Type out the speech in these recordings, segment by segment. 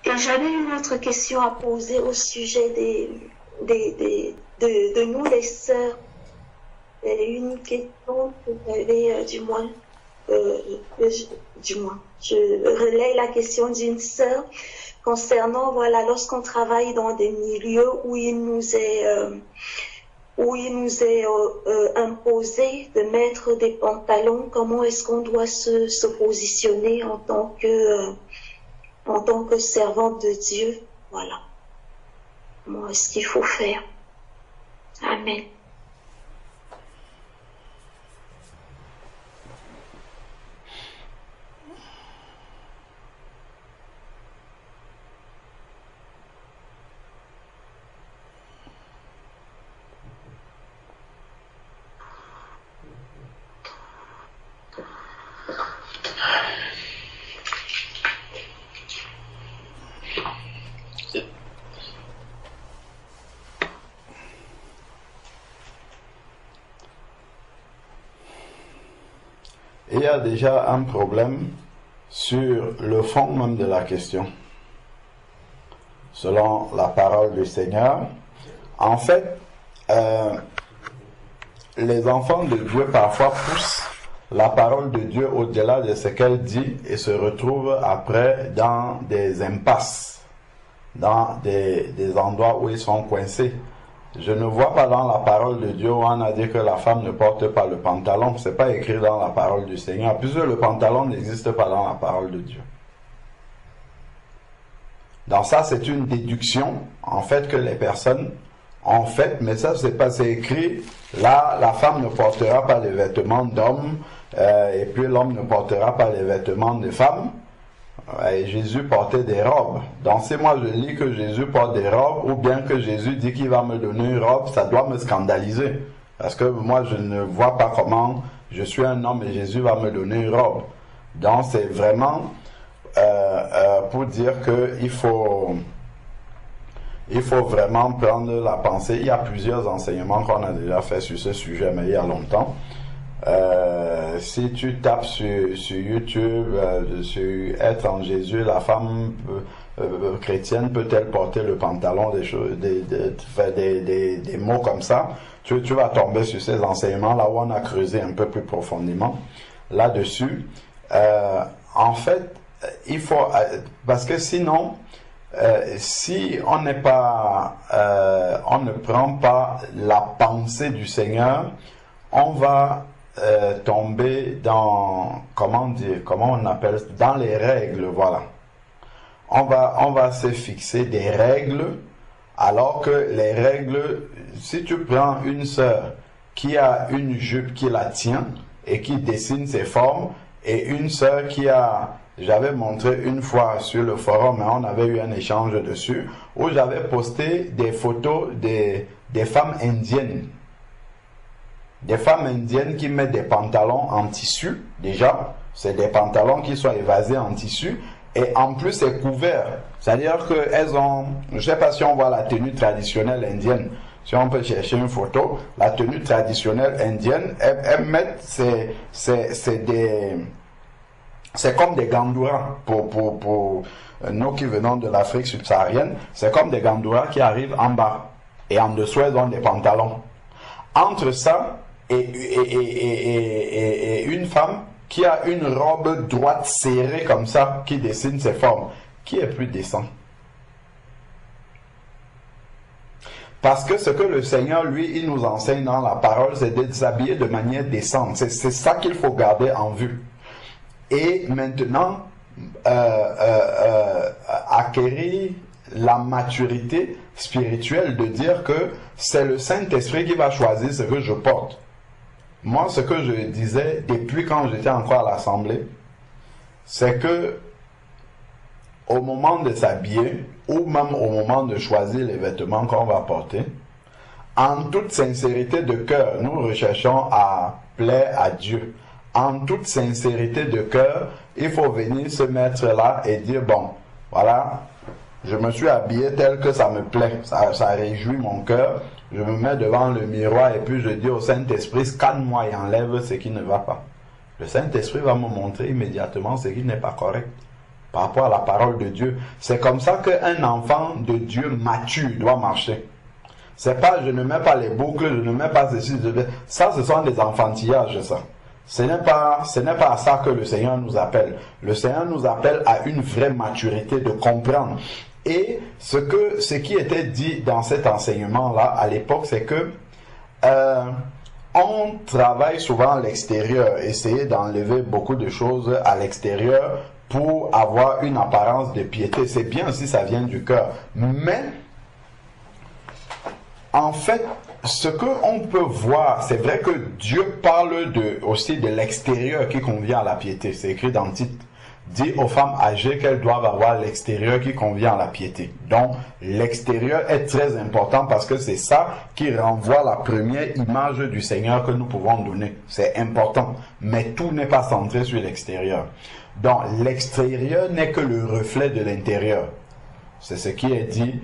Et j'avais une autre question à poser au sujet de nous les sœurs. Une question que j'avais, je relais la question d'une sœur concernant, voilà, lorsqu'on travaille dans des milieux où il nous est imposé de mettre des pantalons, comment est-ce qu'on doit se positionner en tant que servante de Dieu, voilà. Comment est-ce qu'il faut faire? Amen. Il y a déjà un problème sur le fond même de la question. Selon la parole du Seigneur, en fait, les enfants de Dieu parfois poussent la parole de Dieu au-delà de ce qu'elle dit et se retrouvent après dans des impasses, dans des endroits où ils sont coincés. Je ne vois pas dans la parole de Dieu où on a dit que la femme ne porte pas le pantalon. C'est pas écrit dans la parole du Seigneur, puisque le pantalon n'existe pas dans la parole de Dieu. Dans ça, c'est une déduction, en fait, que les personnes ont fait, mais ça, c'est pas écrit. Là, la femme ne portera pas les vêtements d'homme, et puis l'homme ne portera pas les vêtements de femme. Et Jésus portait des robes. Donc si moi je lis que Jésus porte des robes, ou bien que Jésus dit qu'il va me donner une robe, ça doit me scandaliser. Parce que moi je ne vois pas comment je suis un homme et Jésus va me donner une robe. Donc c'est vraiment pour dire qu'il faut vraiment prendre la pensée. Il y a plusieurs enseignements qu'on a déjà fait sur ce sujet, mais il y a longtemps. Si tu tapes sur YouTube sur être en Jésus, la femme chrétienne peut-elle porter le pantalon, des mots comme ça, tu vas tomber sur ces enseignements là où on a creusé un peu plus profondément là-dessus. En fait, il faut, parce que sinon, si on n'est pas, on ne prend pas la pensée du Seigneur, on va tomber dans, comment on appelle, dans les règles, voilà. On va se fixer des règles, alors que les règles, si tu prends une sœur qui a une jupe qui la tient et qui dessine ses formes, et une sœur qui a, j'avais montré une fois sur le forum, mais on avait eu un échange dessus, où j'avais posté des photos des femmes indiennes. Des femmes indiennes qui mettent des pantalons en tissu, déjà, c'est des pantalons qui sont évasés en tissu, et en plus c'est couvert, c'est-à-dire qu'elles ont, je ne sais pas si on voit la tenue traditionnelle indienne, si on peut chercher une photo, la tenue traditionnelle indienne, elles mettent, c'est comme des gandouras, pour nous qui venons de l'Afrique subsaharienne, c'est comme des gandouras qui arrivent en bas, et en dessous elles ont des pantalons. Entre ça, et une femme qui a une robe droite serrée comme ça, qui dessine ses formes, qui est plus décent? Parce que ce que le Seigneur, lui, il nous enseigne dans la parole, c'est de s'habiller de manière décente. C'est ça qu'il faut garder en vue. Et maintenant, acquérir la maturité spirituelle de dire que c'est le Saint-Esprit qui va choisir ce que je porte. Moi, ce que je disais depuis quand j'étais encore à l'Assemblée, c'est que au moment de s'habiller, ou même au moment de choisir les vêtements qu'on va porter, en toute sincérité de cœur, nous recherchons à plaire à Dieu. En toute sincérité de cœur, il faut venir se mettre là et dire, bon, voilà, je me suis habillé tel que ça me plaît, ça réjouit mon cœur, je me mets devant le miroir et puis je dis au Saint-Esprit, scanne-moi et enlève ce qui ne va pas. Le Saint-Esprit va me montrer immédiatement ce qui n'est pas correct. par rapport à la parole de Dieu. C'est comme ça qu'un enfant de Dieu mature doit marcher. C'est pas, je ne mets pas les boucles, je ne mets pas ceci, ça, ce sont des enfantillages, ça. Ce n'est pas à ça que le Seigneur nous appelle. Le Seigneur nous appelle à une vraie maturité de comprendre. Et ce qui était dit dans cet enseignement-là, à l'époque, c'est que, on travaille souvent à l'extérieur, essayer d'enlever beaucoup de choses à l'extérieur pour avoir une apparence de piété. C'est bien si ça vient du cœur. Mais, en fait, ce qu'on peut voir, c'est vrai que Dieu parle aussi de l'extérieur qui convient à la piété. C'est écrit dans Tite. Dit aux femmes âgées qu'elles doivent avoir l'extérieur qui convient à la piété. Donc, l'extérieur est très important parce que c'est ça qui renvoie la première image du Seigneur que nous pouvons donner. C'est important. Mais tout n'est pas centré sur l'extérieur. Donc, l'extérieur n'est que le reflet de l'intérieur. C'est ce qui est dit,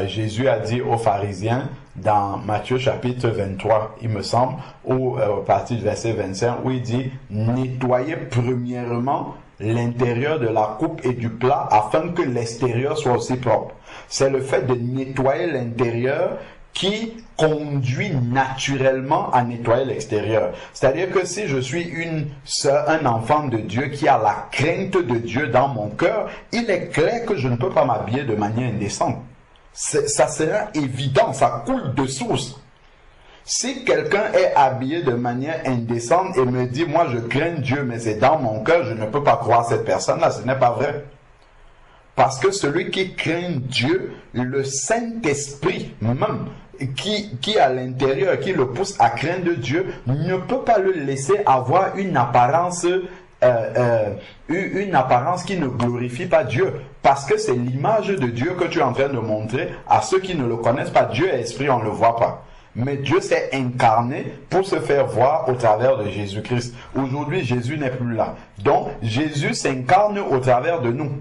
Jésus a dit aux pharisiens dans Matthieu chapitre 23, il me semble, ou à partir du verset 25, où il dit « Nettoyez premièrement l'intérieur de la coupe et du plat afin que l'extérieur soit aussi propre. » C'est le fait de nettoyer l'intérieur qui conduit naturellement à nettoyer l'extérieur. C'est-à-dire que si je suis un enfant de Dieu qui a la crainte de Dieu dans mon cœur, il est clair que je ne peux pas m'habiller de manière indécente. Ça sera évident, ça coule de source. Si quelqu'un est habillé de manière indécente et me dit, moi je crains Dieu, mais c'est dans mon cœur, je ne peux pas croire cette personne-là, ce n'est pas vrai. Parce que celui qui craint Dieu, le Saint-Esprit même, qui à l'intérieur, qui le pousse à craindre Dieu, ne peut pas le laisser avoir une apparence qui ne glorifie pas Dieu. Parce que c'est l'image de Dieu que tu es en train de montrer à ceux qui ne le connaissent pas. Dieu est esprit, on ne le voit pas. Mais Dieu s'est incarné pour se faire voir au travers de Jésus-Christ. Aujourd'hui, Jésus n'est plus là. Donc, Jésus s'incarne au travers de nous.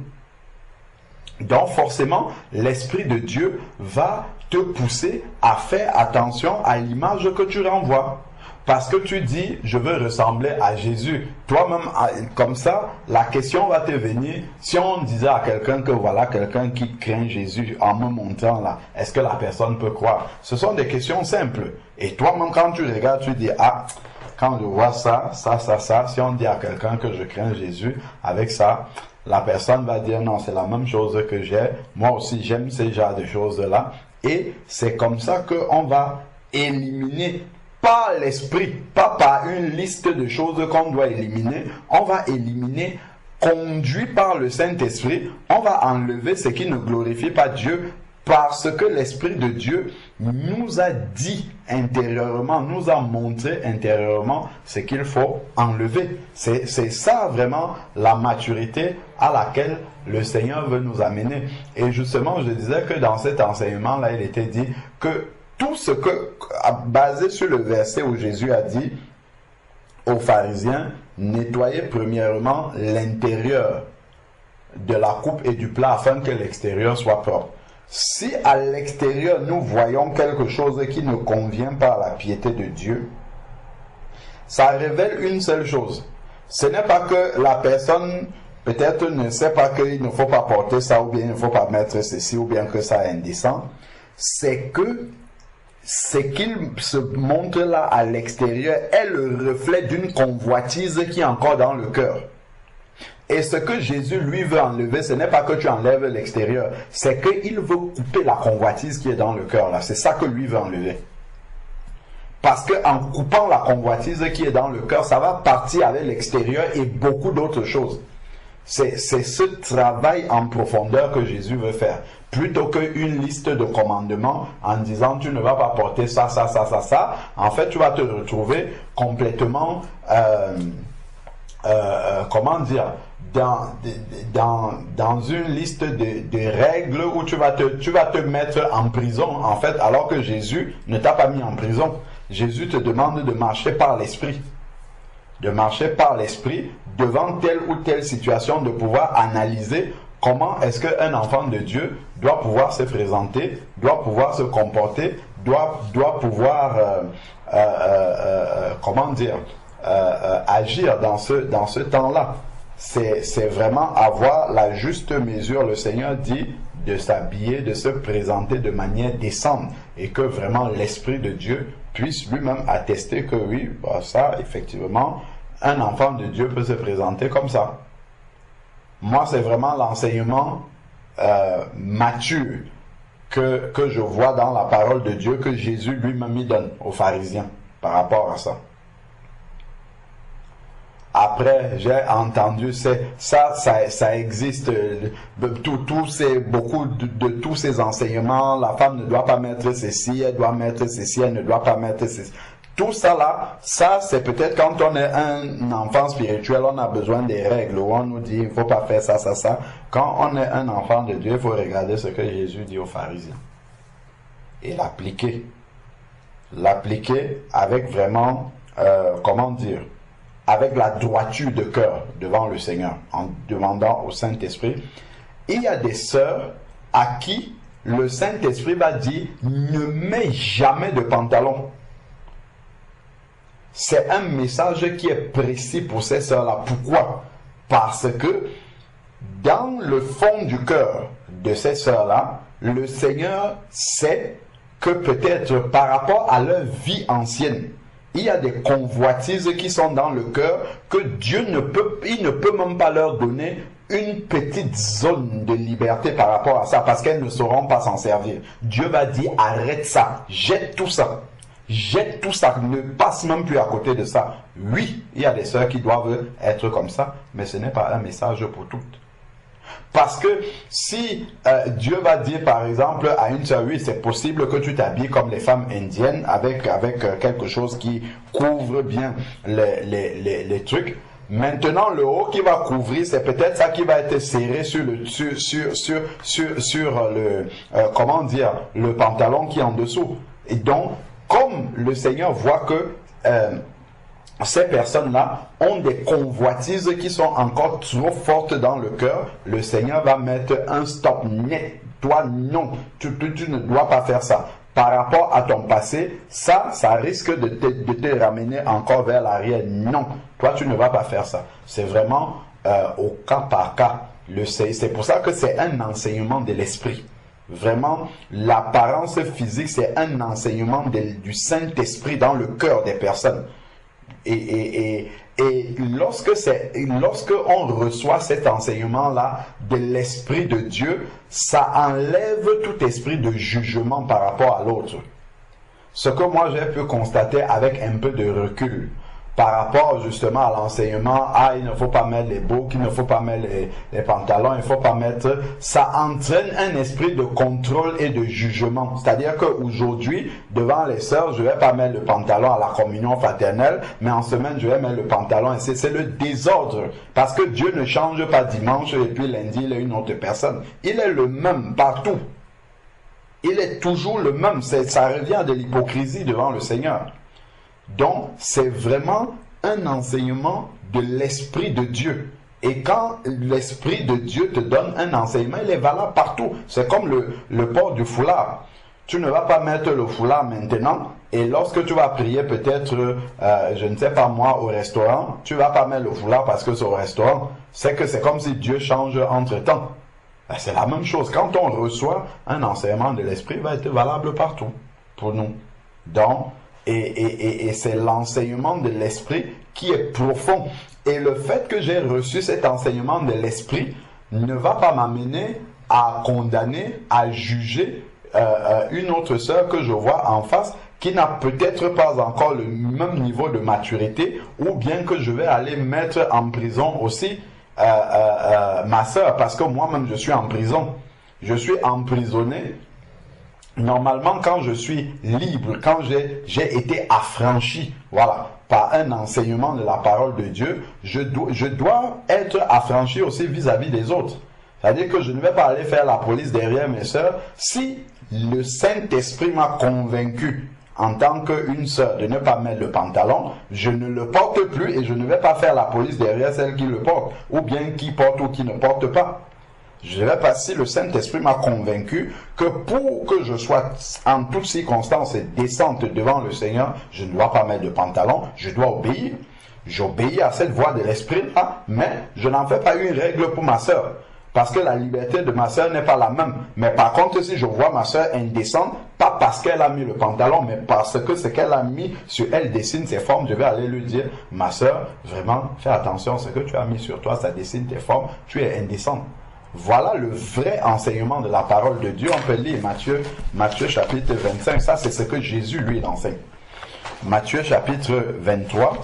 Donc, forcément, l'Esprit de Dieu va te pousser à faire attention à l'image que tu renvoies. Parce que tu dis, je veux ressembler à Jésus. Toi-même, comme ça, la question va te venir. Si on disait à quelqu'un que voilà quelqu'un qui craint Jésus en me montrant là, est-ce que la personne peut croire? Ce sont des questions simples. Et toi-même, quand tu regardes, tu dis, ah, quand je vois ça, si on dit à quelqu'un que je crains Jésus, avec ça, la personne va dire, non, c'est la même chose que j'ai. Moi aussi, j'aime ces genres de choses-là. Et c'est comme ça qu'on va éliminer par l'esprit, pas par une liste de choses qu'on doit éliminer. On va éliminer, conduit par le Saint-Esprit, on va enlever ce qui ne glorifie pas Dieu parce que l'Esprit de Dieu nous a dit intérieurement, nous a montré intérieurement ce qu'il faut enlever. C'est ça vraiment la maturité à laquelle le Seigneur veut nous amener. Et justement, je disais que dans cet enseignement-là, il était dit que tout ce que, basé sur le verset où Jésus a dit aux pharisiens, nettoyez premièrement l'intérieur de la coupe et du plat afin que l'extérieur soit propre. Si à l'extérieur nous voyons quelque chose qui ne convient pas à la piété de Dieu, ça révèle une seule chose. Ce n'est pas que la personne peut-être ne sait pas qu'il ne faut pas porter ça ou bien il ne faut pas mettre ceci ou bien que ça est indécent. C'est que ce qu'il se montre là à l'extérieur est le reflet d'une convoitise qui est encore dans le cœur. Et ce que Jésus lui veut enlever, ce n'est pas que tu enlèves l'extérieur, c'est qu'il veut couper la convoitise qui est dans le cœur là. C'est ça que lui veut enlever. Parce qu'en coupant la convoitise qui est dans le cœur, ça va partir avec l'extérieur et beaucoup d'autres choses. C'est ce travail en profondeur que Jésus veut faire. Plutôt qu'une liste de commandements en disant tu ne vas pas porter ça. En fait, tu vas te retrouver complètement, comment dire, dans une liste de règles où tu vas te mettre en prison, en fait, alors que Jésus ne t'a pas mis en prison. Jésus te demande de marcher par l'Esprit. De marcher par l'Esprit devant telle ou telle situation, de pouvoir analyser comment est-ce qu'un enfant de Dieu doit pouvoir se présenter, doit pouvoir se comporter, doit pouvoir, comment dire, agir dans ce temps-là. c'est vraiment avoir la juste mesure. Le Seigneur dit de s'habiller, de se présenter de manière décente, et que vraiment l'Esprit de Dieu puisse lui-même attester que oui, bah ça, effectivement, un enfant de Dieu peut se présenter comme ça. Moi, c'est vraiment l'enseignement mature que je vois dans la parole de Dieu, que Jésus lui-même y donne aux pharisiens par rapport à ça. Après, j'ai entendu, ça existe, beaucoup de tous ces enseignements. La femme ne doit pas mettre ceci, elle doit mettre ceci, elle ne doit pas mettre ceci. Tout ça là, ça c'est peut-être quand on est un enfant spirituel, on a besoin des règles, où on nous dit il ne faut pas faire ça, ça, ça. Quand on est un enfant de Dieu, il faut regarder ce que Jésus dit aux pharisiens et l'appliquer. L'appliquer avec vraiment, comment dire, avec la droiture de cœur devant le Seigneur, en demandant au Saint-Esprit. Il y a des sœurs à qui le Saint-Esprit va dire ne mets jamais de pantalon. C'est un message qui est précis pour ces sœurs-là. Pourquoi? Parce que dans le fond du cœur de ces sœurs-là, le Seigneur sait que peut-être par rapport à leur vie ancienne, il y a des convoitises qui sont dans le cœur que Dieu ne peut même pas leur donner une petite zone de liberté par rapport à ça, parce qu'elles ne sauront pas s'en servir. Dieu va dire arrête ça, jette tout ça. Jette tout ça, ne passe même plus à côté de ça. Oui, il y a des sœurs qui doivent être comme ça, mais ce n'est pas un message pour toutes. Parce que si Dieu va dire par exemple à une sœur, oui, c'est possible que tu t'habilles comme les femmes indiennes avec quelque chose qui couvre bien les trucs. Maintenant, le haut qui va couvrir, c'est peut-être ça qui va être serré sur comment dire, le pantalon qui est en dessous. Et donc, comme le Seigneur voit que ces personnes-là ont des convoitises qui sont encore trop fortes dans le cœur, le Seigneur va mettre un stop net. Toi, non, tu ne dois pas faire ça. Par rapport à ton passé, ça risque de te ramener encore vers l'arrière. Non, toi, tu ne vas pas faire ça. C'est vraiment au cas par cas. C'est pour ça que c'est un enseignement de l'esprit. Vraiment, l'apparence physique, c'est un enseignement du Saint-Esprit dans le cœur des personnes. Et lorsque on reçoit cet enseignement-là de l'Esprit de Dieu, ça enlève tout esprit de jugement par rapport à l'autre. Ce que moi j'ai pu constater avec un peu de recul, par rapport justement à l'enseignement, il ne faut pas mettre les boucles, il ne faut pas mettre les pantalons, il ne faut pas mettre... Ça entraîne un esprit de contrôle et de jugement. C'est-à-dire qu'aujourd'hui, devant les sœurs, je ne vais pas mettre le pantalon à la communion fraternelle, mais en semaine, je vais mettre le pantalon. Et c'est le désordre. Parce que Dieu ne change pas dimanche et puis lundi, il est une autre personne. Il est le même partout. Il est toujours le même. Ça revient à de l'hypocrisie devant le Seigneur. Donc, c'est vraiment un enseignement de l'Esprit de Dieu. Et quand l'Esprit de Dieu te donne un enseignement, il est valable partout. C'est comme le port du foulard. Tu ne vas pas mettre le foulard maintenant, et lorsque tu vas prier peut-être, je ne sais pas moi, au restaurant, tu ne vas pas mettre le foulard parce que c'est au restaurant. C'est comme si Dieu change entre-temps. C'est la même chose. Quand on reçoit un enseignement de l'Esprit, il va être valable partout pour nous. Donc, et c'est l'enseignement de l'Esprit qui est profond. Et le fait que j'ai reçu cet enseignement de l'Esprit ne va pas m'amener à condamner, à juger une autre sœur que je vois en face qui n'a peut-être pas encore le même niveau de maturité, ou bien que je vais aller mettre en prison aussi ma sœur, parce que moi-même je suis en prison. Je suis emprisonné. Normalement, quand je suis libre, quand j'ai été affranchi, voilà, par un enseignement de la parole de Dieu, je dois être affranchi aussi vis-à-vis des autres. C'est-à-dire que je ne vais pas aller faire la police derrière mes sœurs. Si le Saint-Esprit m'a convaincu en tant qu'une sœur de ne pas mettre le pantalon, je ne le porte plus et je ne vais pas faire la police derrière celle qui le porte, ou bien qui porte ou qui ne porte pas. Je vais passer, le Saint-Esprit m'a convaincu que pour que je sois en toutes circonstances décente devant le Seigneur, je ne dois pas mettre de pantalon, je dois obéir. J'obéis à cette voix de l'esprit là, mais je n'en fais pas une règle pour ma sœur. Parce que la liberté de ma sœur n'est pas la même. Mais par contre, si je vois ma sœur indécente, pas parce qu'elle a mis le pantalon, mais parce que ce qu'elle a mis sur elle dessine ses formes, je vais aller lui dire, ma sœur, vraiment, fais attention, ce que tu as mis sur toi, ça dessine tes formes, tu es indécente. Voilà le vrai enseignement de la parole de Dieu. On peut lire Matthieu chapitre 25. Ça, c'est ce que Jésus, lui, enseigne. Matthieu chapitre 23.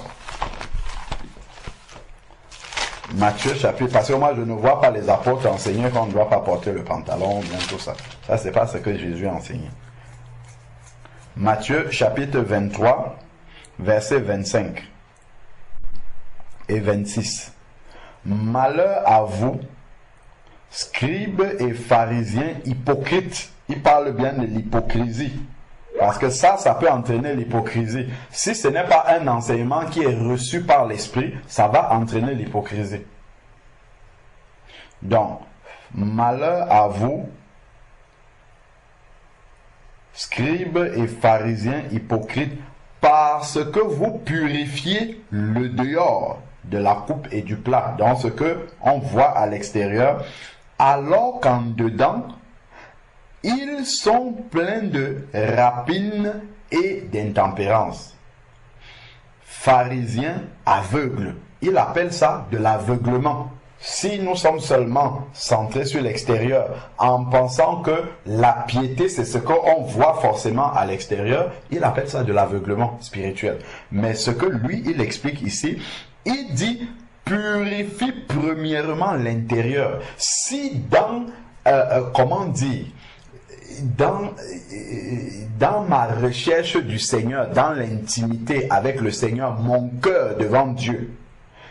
Matthieu chapitre, parce que moi je ne vois pas les apôtres enseigner qu'on ne doit pas porter le pantalon, bien tout ça. Ça, c'est pas ce que Jésus a enseigné. Matthieu chapitre 23, versets 25 et 26. Malheur à vous, scribes et pharisiens hypocrites. Il parle bien de l'hypocrisie. Parce que ça peut entraîner l'hypocrisie. Si ce n'est pas un enseignement qui est reçu par l'esprit, ça va entraîner l'hypocrisie. Donc, malheur à vous, scribes et pharisiens hypocrites, parce que vous purifiez le dehors de la coupe et du plat, dans ce que on voit à l'extérieur, alors qu'en dedans, ils sont pleins de rapine et d'intempérance. Pharisiens aveugles. Il appelle ça de l'aveuglement. Si nous sommes seulement centrés sur l'extérieur, en pensant que la piété, c'est ce qu'on voit forcément à l'extérieur, il appelle ça de l'aveuglement spirituel. Mais ce que lui, il explique ici, il dit, purifie premièrement l'intérieur. Si dans, comment dire, dans ma recherche du Seigneur, dans l'intimité avec le Seigneur, mon cœur devant Dieu,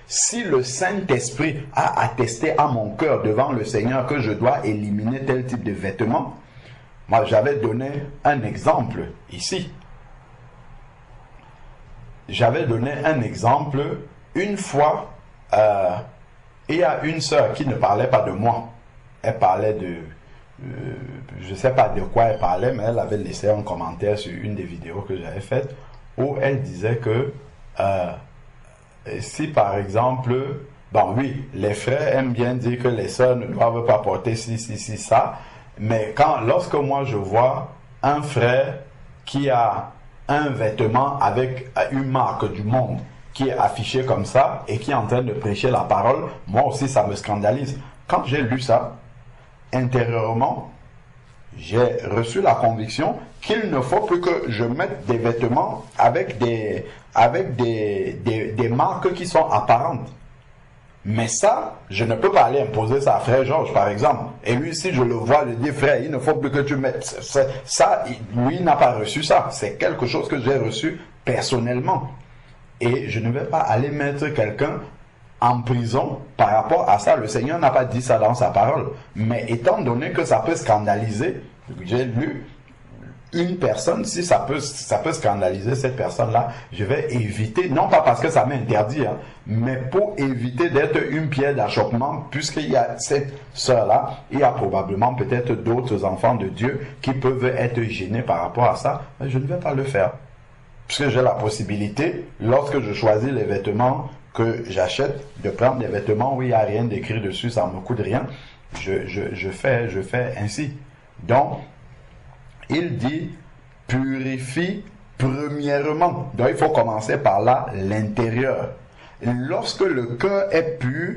si le Saint-Esprit a attesté à mon cœur devant le Seigneur que je dois éliminer tel type de vêtements, moi j'avais donné un exemple ici. J'avais donné un exemple une fois, il y a une sœur qui ne parlait pas de moi, elle parlait de... je ne sais pas de quoi elle parlait, mais elle avait laissé un commentaire sur une des vidéos que j'avais faites où elle disait que si par exemple, bon oui, les frères aiment bien dire que les sœurs ne doivent pas porter ci, ça, mais lorsque moi je vois un frère qui a un vêtement avec une marque du monde qui est affiché comme ça et qui est en train de prêcher la parole, moi aussi ça me scandalise. Quand j'ai lu ça, intérieurement, j'ai reçu la conviction qu'il ne faut plus que je mette des vêtements avec des marques qui sont apparentes. Mais ça, je ne peux pas aller imposer ça à frère Georges, par exemple. Et lui, si je le vois, je dis, frère, il ne faut plus que tu mettes ça. Lui, il n'a pas reçu ça. C'est quelque chose que j'ai reçu personnellement. Et je ne vais pas aller mettre quelqu'un en prison par rapport à ça. Le Seigneur n'a pas dit ça dans sa parole. Mais étant donné que ça peut scandaliser, j'ai lu une personne, si ça peut scandaliser cette personne-là, je vais éviter, non pas parce que ça m'interdit, hein, mais pour éviter d'être une pierre d'achoppement, puisqu'il y a cette sœur-là, il y a probablement peut-être d'autres enfants de Dieu qui peuvent être gênés par rapport à ça, mais je ne vais pas le faire. Puisque j'ai la possibilité, lorsque je choisis les vêtements que j'achète, de prendre des vêtements où il n'y a rien d'écrit dessus, ça ne me coûte rien, je fais ainsi. Donc, il dit, purifie premièrement. Donc, il faut commencer par là, l'intérieur. Lorsque le cœur est pur,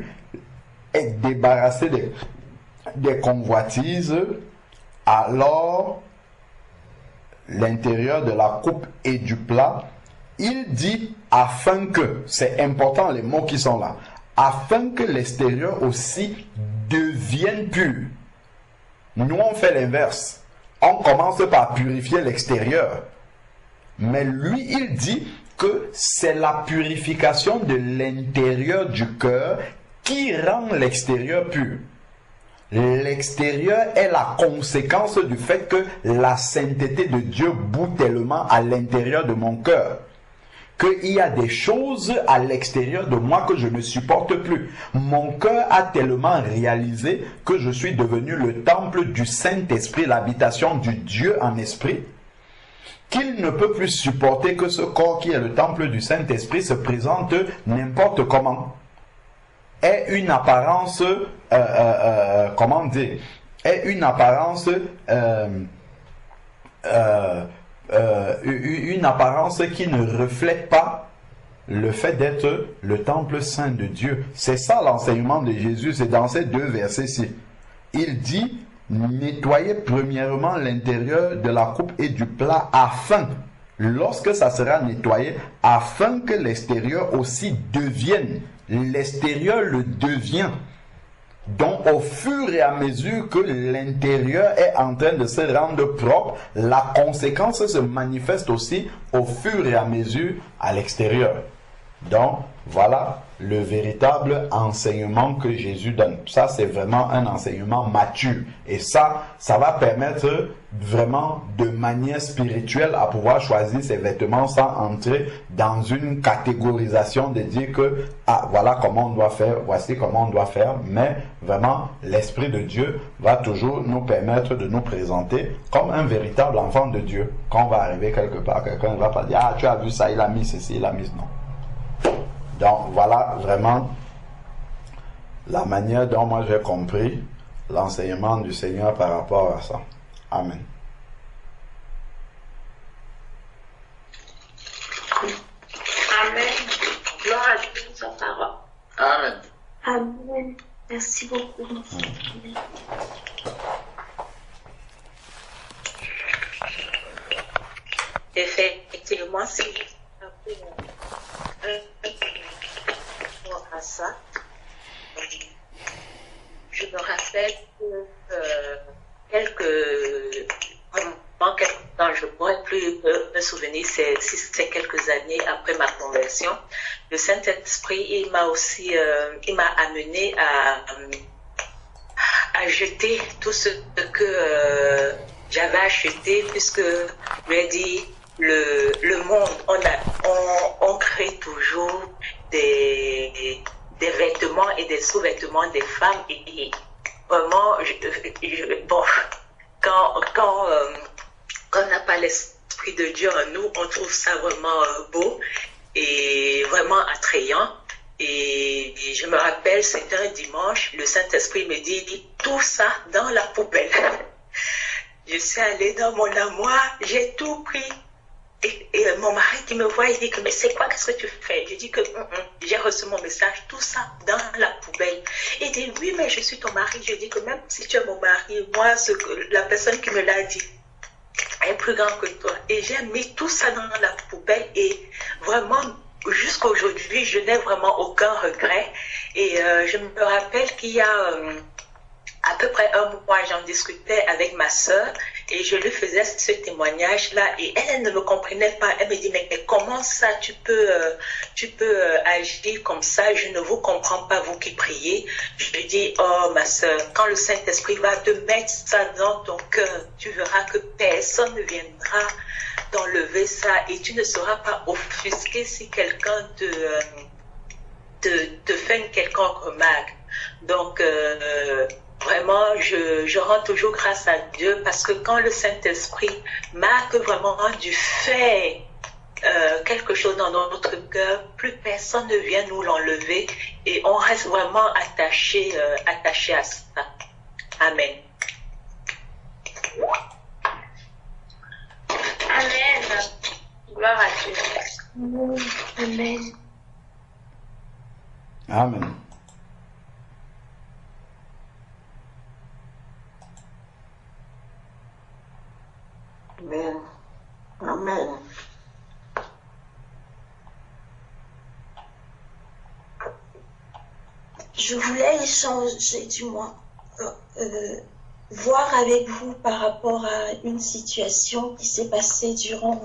est débarrassé des convoitises, alors, l'intérieur de la coupe et du plat, il dit, afin que, c'est important les mots qui sont là, afin que l'extérieur aussi devienne pur. Nous, on fait l'inverse. On commence par purifier l'extérieur. Mais lui, il dit que c'est la purification de l'intérieur du cœur qui rend l'extérieur pur. L'extérieur est la conséquence du fait que la sainteté de Dieu bout tellement à l'intérieur de mon cœur, qu'il y a des choses à l'extérieur de moi que je ne supporte plus. Mon cœur a tellement réalisé que je suis devenu le temple du Saint-Esprit, l'habitation du Dieu en esprit, qu'il ne peut plus supporter que ce corps qui est le temple du Saint-Esprit se présente n'importe comment. Est une apparence, comment dire, est une apparence, une apparence qui ne reflète pas le fait d'être le temple saint de Dieu. C'est ça l'enseignement de Jésus, c'est dans ces deux versets-ci. Il dit, nettoyez premièrement l'intérieur de la coupe et du plat afin, lorsque ça sera nettoyé, afin que l'extérieur aussi devienne. L'extérieur le devient. Donc au fur et à mesure que l'intérieur est en train de se rendre propre, la conséquence se manifeste aussi au fur et à mesure à l'extérieur. Donc voilà le véritable enseignement que Jésus donne. Ça, c'est vraiment un enseignement mature. Et ça va permettre vraiment de manière spirituelle à pouvoir choisir ses vêtements sans entrer dans une catégorisation de dire que, ah, voilà comment on doit faire, voici comment on doit faire. Mais vraiment, l'Esprit de Dieu va toujours nous permettre de nous présenter comme un véritable enfant de Dieu. Quand on va arriver quelque part, quelqu'un ne va pas dire, ah, tu as vu ça, il a mis ceci, il a mis non. Donc voilà vraiment la manière dont moi j'ai compris l'enseignement du Seigneur par rapport à ça. Amen. Amen. Gloire à Dieu pour sa parole. Amen. Amen. Merci beaucoup. Effectivement, c'est à ça. Je me rappelle que quelques temps, je ne pourrais plus me souvenir, c'est quelques années après ma conversion, le Saint-Esprit, il m'a aussi, il m'a amené à jeter tout ce que j'avais acheté, puisque je lui ai dit, le monde, on crée toujours des vêtements et des sous-vêtements des femmes, et vraiment, bon, quand on n'a pas l'Esprit de Dieu en nous, on trouve ça vraiment beau et vraiment attrayant. Et je me rappelle, c'était un dimanche, le Saint-Esprit me dit, tout ça dans la poubelle. Je suis allée dans mon armoire, j'ai tout pris. Et mon mari qui me voit, il dit que, mais c'est quoi, qu'est-ce que tu fais? Je dis que j'ai reçu mon message, tout ça dans la poubelle. Il dit, oui, mais je suis ton mari. Je dis que même si tu es mon mari, moi, la personne qui me l'a dit est plus grande que toi. Et j'ai mis tout ça dans la poubelle et vraiment, jusqu'à aujourd'hui, je n'ai vraiment aucun regret. Et je me rappelle qu'il y a à peu près un mois, j'en discutais avec ma sœur et je lui faisais ce témoignage-là et elle ne me comprenait pas. Elle me dit, mais comment ça tu peux agir comme ça? Je ne vous comprends pas, vous qui priez. Je lui dis, oh ma sœur, quand le Saint-Esprit va te mettre ça dans ton cœur, tu verras que personne ne viendra t'enlever ça et tu ne seras pas offusqué si quelqu'un te fait une quelconque remarque. Donc, vraiment, je rends toujours grâce à Dieu parce que quand le Saint-Esprit marque vraiment du fait quelque chose dans notre cœur, plus personne ne vient nous l'enlever et on reste vraiment attaché à ça. Amen. Amen. Gloire à Dieu. Amen. Amen. Amen. Amen. Je voulais échanger, du moins, voir avec vous par rapport à une situation qui s'est passée durant